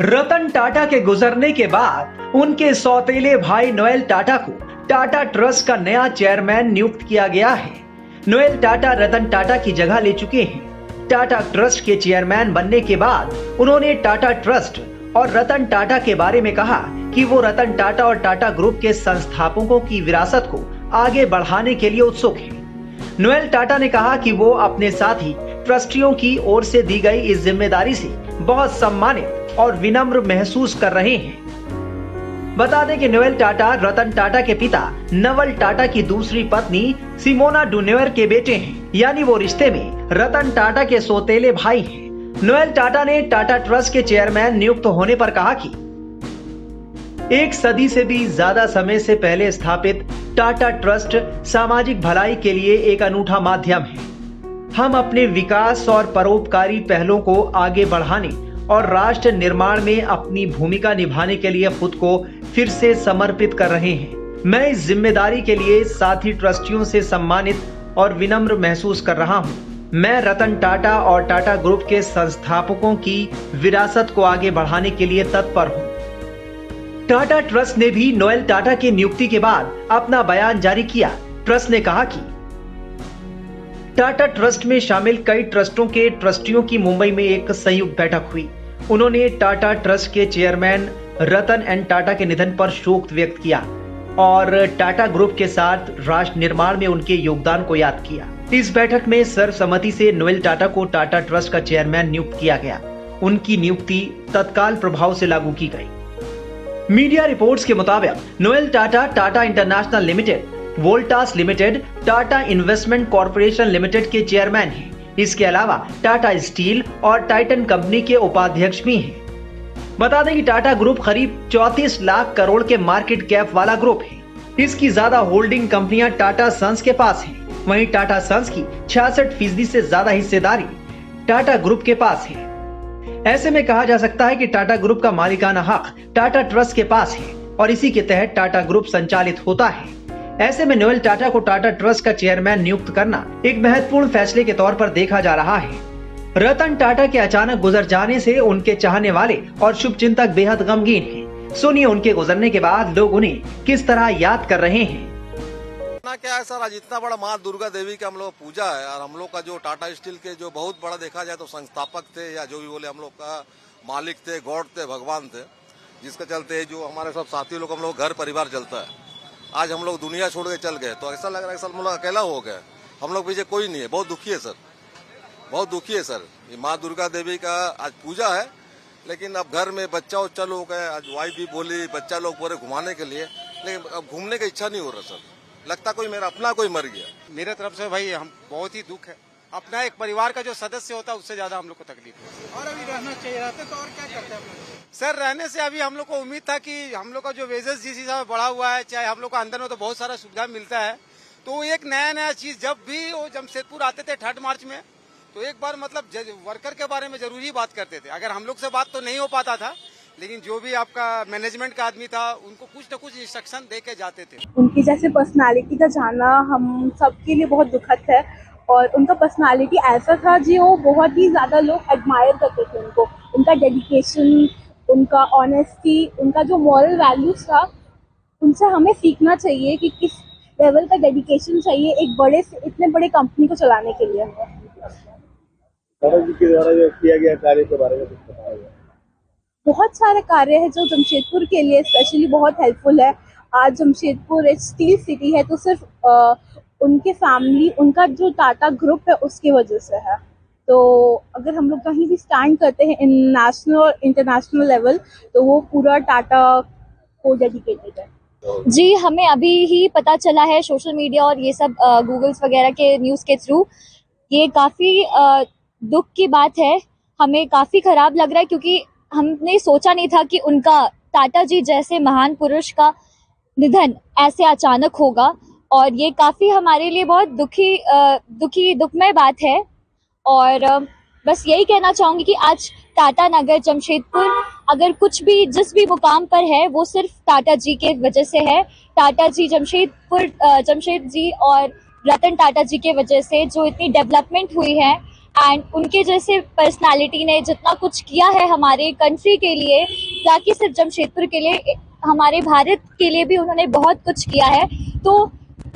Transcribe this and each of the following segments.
रतन टाटा के गुजरने के बाद उनके सौतेले भाई नोएल टाटा को टाटा ट्रस्ट का नया चेयरमैन नियुक्त किया गया है। नोएल टाटा रतन टाटा की जगह ले चुके हैं। टाटा ट्रस्ट के चेयरमैन बनने के बाद उन्होंने टाटा ट्रस्ट और रतन टाटा के बारे में कहा कि वो रतन टाटा और टाटा ग्रुप के संस्थापकों की विरासत को आगे बढ़ाने के लिए उत्सुक हैं। नोएल टाटा ने कहा कि वो अपने साथी ट्रस्टियों की ओर से दी गई इस जिम्मेदारी से बहुत सम्मानित और विनम्र महसूस कर रहे हैं। बता दें कि नोएल टाटा रतन टाटा के पिता नवल टाटा की दूसरी पत्नी सिमोना डुनेवर के बेटे हैं, यानी वो रिश्ते में रतन टाटा के सौतेले भाई हैं। नोएल टाटा ने टाटा ट्रस्ट के चेयरमैन नियुक्त होने पर कहा कि एक सदी से भी ज्यादा समय से पहले स्थापित टाटा ट्रस्ट सामाजिक भलाई के लिए एक अनूठा माध्यम है। हम अपने विकास और परोपकारी पहलों को आगे बढ़ाने और राष्ट्र निर्माण में अपनी भूमिका निभाने के लिए खुद को फिर से समर्पित कर रहे हैं। मैं इस जिम्मेदारी के लिए साथी ट्रस्टियों से सम्मानित और विनम्र महसूस कर रहा हूं। मैं रतन टाटा और टाटा ग्रुप के संस्थापकों की विरासत को आगे बढ़ाने के लिए तत्पर हूं। टाटा ट्रस्ट ने भी नोएल टाटा की नियुक्ति के बाद अपना बयान जारी किया। ट्रस्ट ने कहा कि टाटा ट्रस्ट में शामिल कई ट्रस्टों के ट्रस्टियों की मुंबई में एक संयुक्त बैठक हुई। उन्होंने टाटा ट्रस्ट के चेयरमैन रतन एन टाटा के निधन पर शोक व्यक्त किया और टाटा ग्रुप के साथ राष्ट्र निर्माण में उनके योगदान को याद किया। इस बैठक में सर्वसम्मति से नोएल टाटा को टाटा ट्रस्ट का चेयरमैन नियुक्त किया गया। उनकी नियुक्ति तत्काल प्रभाव से लागू की गई। मीडिया रिपोर्ट्स के मुताबिक Noel Tata Tata international limited, Voltas limited, Tata investment corporation limited के चेयरमैन हैं। इसके अलावा टाटा स्टील और टाइटन कंपनी के उपाध्यक्ष भी हैं। बता दें कि टाटा ग्रुप करीब 34 लाख करोड़ के मार्केट कैप वाला ग्रुप है। इसकी ज्यादा होल्डिंग कंपनियां टाटा सन्स के पास हैं। वहीं टाटा सन्स की 66% से ज्यादा हिस्सेदारी टाटा ग्रुप के पास है। ऐसे में कहा जा सकता है कि टाटा ग्रुप का मालिकाना हक टाटा ट्रस्ट के पास है और इसी के तहत टाटा ग्रुप संचालित होता है। ऐसे में नोएल टाटा को टाटा ट्रस्ट का चेयरमैन नियुक्त करना एक महत्वपूर्ण फैसले के तौर पर देखा जा रहा है। रतन टाटा के अचानक गुजर जाने से उनके चाहने वाले और शुभचिंतक बेहद गमगीन हैं। सुनिए उनके गुजरने के बाद लोग उन्हें किस तरह याद कर रहे हैं। क्या है सर, आज इतना बड़ा माँ दुर्गा देवी की हम लोग पूजा है और हम लोग का जो टाटा स्टील के जो बहुत बड़ा देखा जाए तो संस्थापक थे या जो भी बोले, हम लोग का मालिक थे, गॉड थे, भगवान थे, जिसके चलते जो हमारे सब साथी लोग, हम लोग घर परिवार चलता है। आज हम लोग दुनिया छोड़ के चल गए तो ऐसा लग रहा है सर हम लोग अकेला हो गए। हम लोग पीछे कोई नहीं है। बहुत दुखी है सर, बहुत दुखी है सर। ये माँ दुर्गा देवी का आज पूजा है, लेकिन अब घर में बच्चा उच्चा लोग है। आज वाइफ भी बोली बच्चा लोग पूरे घुमाने के लिए, लेकिन अब घूमने की इच्छा नहीं हो रहा सर। लगता कोई मेरा अपना कोई मर गया। मेरे तरफ से भाई हम बहुत ही दुख है। अपना एक परिवार का जो सदस्य होता है उससे ज्यादा हम लोग को तकलीफ है। और अभी रहना चाहिए, रहते तो और क्या करते हैं सर? रहने से अभी हम लोग को उम्मीद था कि हम लोग का जो वेजेस जिस हिसाब से बढ़ा हुआ है, चाहे हम लोग का अंदर में तो बहुत सारा सुविधा मिलता है, तो एक नया चीज जब भी वो जमशेदपुर आते थे 3 मार्च में, तो एक बार मतलब वर्कर के बारे में जरूरी बात करते थे। अगर हम लोग से बात तो नहीं हो पाता था, लेकिन जो भी आपका मैनेजमेंट का आदमी था उनको कुछ न कुछ इंस्ट्रक्शन दे के जाते थे। उनकी जैसे पर्सनालिटी का जाना हम सबके लिए बहुत दुखद है और उनका पर्सनालिटी ऐसा था जो बहुत ही ज्यादा लोग एडमायर करते थे उनको। उनका डेडिकेशन, उनका ऑनेस्टी, उनका जो मॉरल वैल्यूज था, उनसे हमें सीखना चाहिए कि किस लेवल का डेडिकेशन चाहिए एक बड़े से इतने बड़े कंपनी को चलाने के लिए। के द्वारा जो किया गया कार्य के बारे में कुछ बताया? बहुत सारे कार्य है जो जमशेदपुर के लिए स्पेशली बहुत हेल्पफुल है। आज जमशेदपुर एक स्टील सिटी है तो सिर्फ उनके फैमिली, उनका जो टाटा ग्रुप है उसकी वजह से है। तो अगर हम लोग कहीं भी स्टैंड करते हैं इन नेशनल और इंटरनेशनल लेवल, तो वो पूरा टाटा को डेडिकेटेड है। जी, हमें अभी ही पता चला है सोशल मीडिया और ये सब गूगल्स वगैरह के न्यूज़ के थ्रू। ये काफ़ी दुख की बात है, हमें काफ़ी ख़राब लग रहा है क्योंकि हमने सोचा नहीं था कि उनका, टाटा जी जैसे महान पुरुष का निधन ऐसे अचानक होगा और ये काफ़ी हमारे लिए बहुत दुखमय बात है। और बस यही कहना चाहूँगी कि आज टाटा नगर जमशेदपुर अगर कुछ भी जिस भी मुकाम पर है वो सिर्फ टाटा जी के वजह से है। टाटा जी जमशेद जी और रतन टाटा जी के वजह से जो इतनी डेवलपमेंट हुई है, एंड उनके जैसे पर्सनालिटी ने जितना कुछ किया है हमारे कंट्री के लिए, ताकि सिर्फ जमशेदपुर के लिए, हमारे भारत के लिए भी उन्होंने बहुत कुछ किया है। तो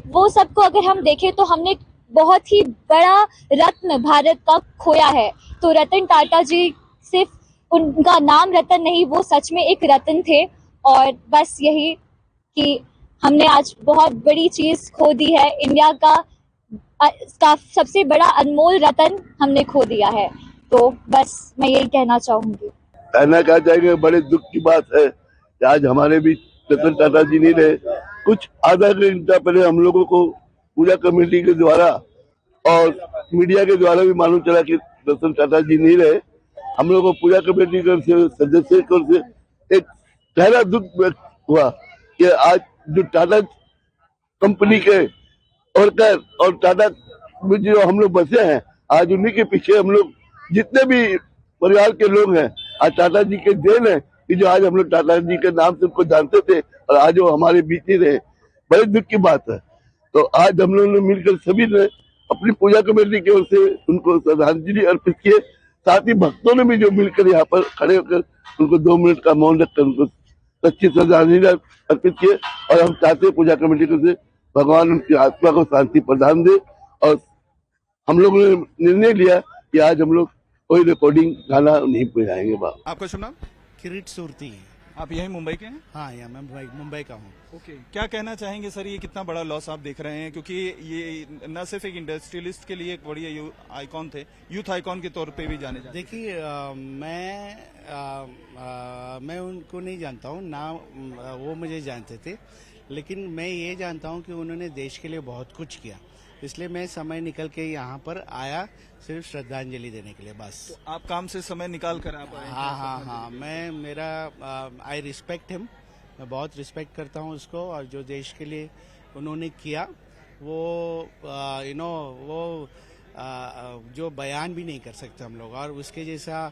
वो सबको अगर हम देखें तो हमने बहुत ही बड़ा रत्न भारत का खोया है। तो रतन टाटा जी सिर्फ उनका नाम रतन नहीं, वो सच में एक रत्न थे। और बस यही कि हमने आज बहुत बड़ी चीज खो दी है, इंडिया का सबसे बड़ा अनमोल रतन हमने खो दिया है। तो बस मैं यही कहना चाहूंगी। कहना क्या चाहेंगे, बड़े दुख की बात है कि आज हमारे बीच रतन टाटा जी नहीं रहे। कुछ आधा घंटा पहले हम लोगों को पूजा कमेटी के द्वारा और मीडिया के द्वारा भी मालूम चला कि रतन टाटा जी नहीं रहे। हम लोग को पूजा कमेटी के सदस्य की ओर से एक गहरा दुख व्यक्त हुआ कि आज जो टाटा कंपनी के वर्कर और टाटा में जो हम लोग बसे हैं, आज उन्हीं के पीछे हम लोग जितने भी परिवार के लोग हैं, आज टाटा जी के देन है कि जो आज हम लोग टाटा जी के नाम से उनको जानते थे और आज वो हमारे बीच ही रहे। बड़े दुख की बात है। तो आज हम लोगों ने मिलकर सभी ने अपनी पूजा कमेटी की ओर से उनको श्रद्धांजलि अर्पित किए। साथ ही भक्तों ने भी जो मिलकर यहाँ पर खड़े होकर उनको 2 मिनट का मौन रखकर उनको सच्ची श्रद्धांजलि अर्पित किए। और हम चाहते हैं पूजा कमेटी को से भगवान उनकी आत्मा को शांति प्रदान दे। और हम लोगों ने निर्णय लिया कि आज हम लोग कोई रिकॉर्डिंग गाना नहीं बजाएंगे। बाप आपका शुभ नाम? किरीट सुरती। आप यहीं मुंबई के हैं? हाँ, या मैं मुंबई का हूँ। ओके, क्या कहना चाहेंगे सर, ये कितना बड़ा लॉस आप देख रहे हैं? क्योंकि ये न सिर्फ एक इंडस्ट्रियलिस्ट के लिए एक बड़ी आइकॉन थे, यूथ आइकॉन के तौर पे भी जाने जाते। देखिए, मैं उनको नहीं जानता हूँ ना, वो मुझे जानते थे, लेकिन मैं ये जानता हूँ कि उन्होंने देश के लिए बहुत कुछ किया। इसलिए मैं समय निकल के यहाँ पर आया सिर्फ श्रद्धांजलि देने के लिए, बस। तो आप काम से समय निकाल कर आप आए? हाँ, आई रिस्पेक्ट हिम। मैं बहुत रिस्पेक्ट करता हूँ उसको, और जो देश के लिए उन्होंने किया वो वो जो बयान भी नहीं कर सकते हम लोग। और उसके जैसा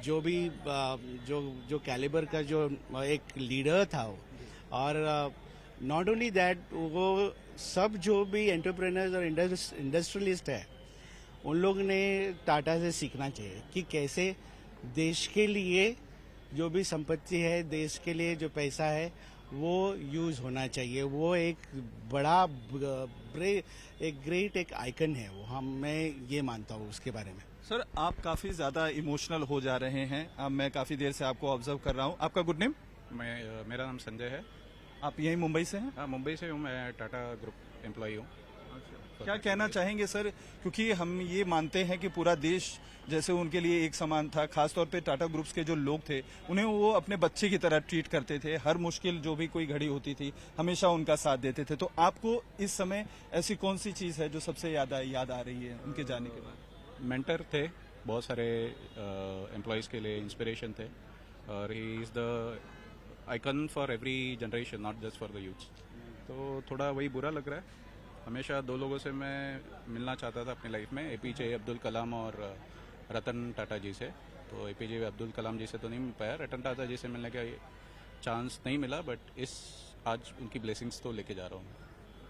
जो भी जो कैलिबर का जो एक लीडर था वो, और नॉट ओनली दैट, वो सब जो भी एंटरप्रेन्योर्स और इंडस्ट्रियलिस्ट है उन लोग ने टाटा से सीखना चाहिए कि कैसे देश के लिए जो भी संपत्ति है, देश के लिए जो पैसा है वो यूज होना चाहिए। वो एक बड़ा एक ग्रेट एक आइकन है वो, मैं ये मानता हूँ उसके बारे में। सर, आप काफी ज्यादा इमोशनल हो जा रहे हैं। अब मैं काफी देर से आपको ऑब्जर्व कर रहा हूँ। आपका गुड नेम? मेरा नाम संजय है। आप यहीं मुंबई से हैं? हाँ, मुंबई से हूँ। मैं टाटा ग्रुप एम्प्लॉई हूँ। क्या कहना चाहेंगे सर, क्योंकि हम ये मानते हैं कि पूरा देश जैसे उनके लिए एक समान था, खासतौर पे टाटा ग्रुप्स के जो लोग थे उन्हें वो अपने बच्चे की तरह ट्रीट करते थे। हर मुश्किल जो भी कोई घड़ी होती थी हमेशा उनका साथ देते थे। तो आपको इस समय ऐसी कौन सी चीज है जो सबसे याद आ रही है उनके जाने के बाद? मेंटर थे, बहुत सारे एम्प्लॉयज़ के लिए इंस्पिरेशन थे, और he is the icon for every generation, not just for the youth. तो थोड़ा वही बुरा लग रहा है। हमेशा 2 लोगों से मैं मिलना चाहता था अपनी लाइफ में, एपीजे अब्दुल कलाम और रतन टाटा जी से। तो एपीजे अब्दुल कलाम जी से तो नहीं मिल पाया, रतन टाटा जी से मिलने का चांस नहीं मिला, बट आज उनकी ब्लेसिंग्स तो लेके जा रहा हूँ।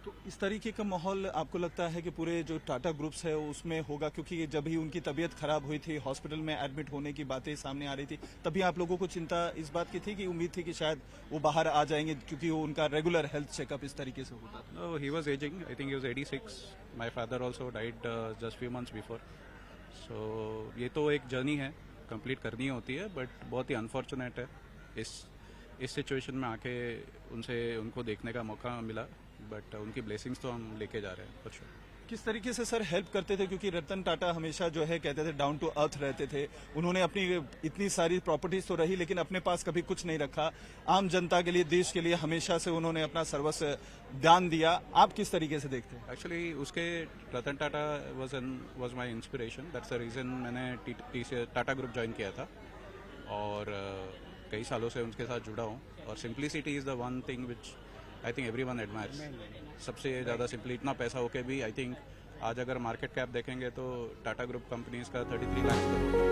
तो इस तरीके का माहौल आपको लगता है कि पूरे जो टाटा ग्रुप्स है उसमें होगा? क्योंकि जब भी उनकी तबीयत खराब हुई थी, हॉस्पिटल में एडमिट होने की बातें सामने आ रही थी, तभी आप लोगों को चिंता इस बात की थी कि उम्मीद थी कि शायद वो बाहर आ जाएंगे, क्योंकि वो उनका रेगुलर हेल्थ चेकअप इस तरीके से होता था? He was ageing, I think he was 86। My father also died just few months before. So ये तो एक जर्नी है, कंप्लीट करनी होती है, बट बहुत ही अनफॉर्चुनेट है इस सिचुएशन में आके उनको देखने का मौका मिला, बट उनकी ब्लेसिंग्स तो हम लेके जा रहे हैं कुछ। किस तरीके से सर हेल्प करते थे? क्योंकि रतन टाटा हमेशा जो है कहते थे डाउन टू अर्थ रहते थे। उन्होंने अपनी इतनी सारी प्रॉपर्टीज तो रही, लेकिन अपने पास कभी कुछ नहीं रखा। आम जनता के लिए, देश के लिए हमेशा से उन्होंने अपना सर्वस्व दान दिया। आप किस तरीके से देखते हैं? एक्चुअली उसके Ratan Tata was my inspiration. That's the reason मैंने टाटा ग्रुप ज्वाइन किया था, और कई सालों से उनके साथ जुड़ा हूँ। और simplicity is the one thing which I think everyone admires. सबसे ज़्यादा सिंपली, इतना पैसा होके भी आई थिंक आज अगर मार्केट कैप देखेंगे तो टाटा ग्रुप कंपनीज का 33 लाख करोड़।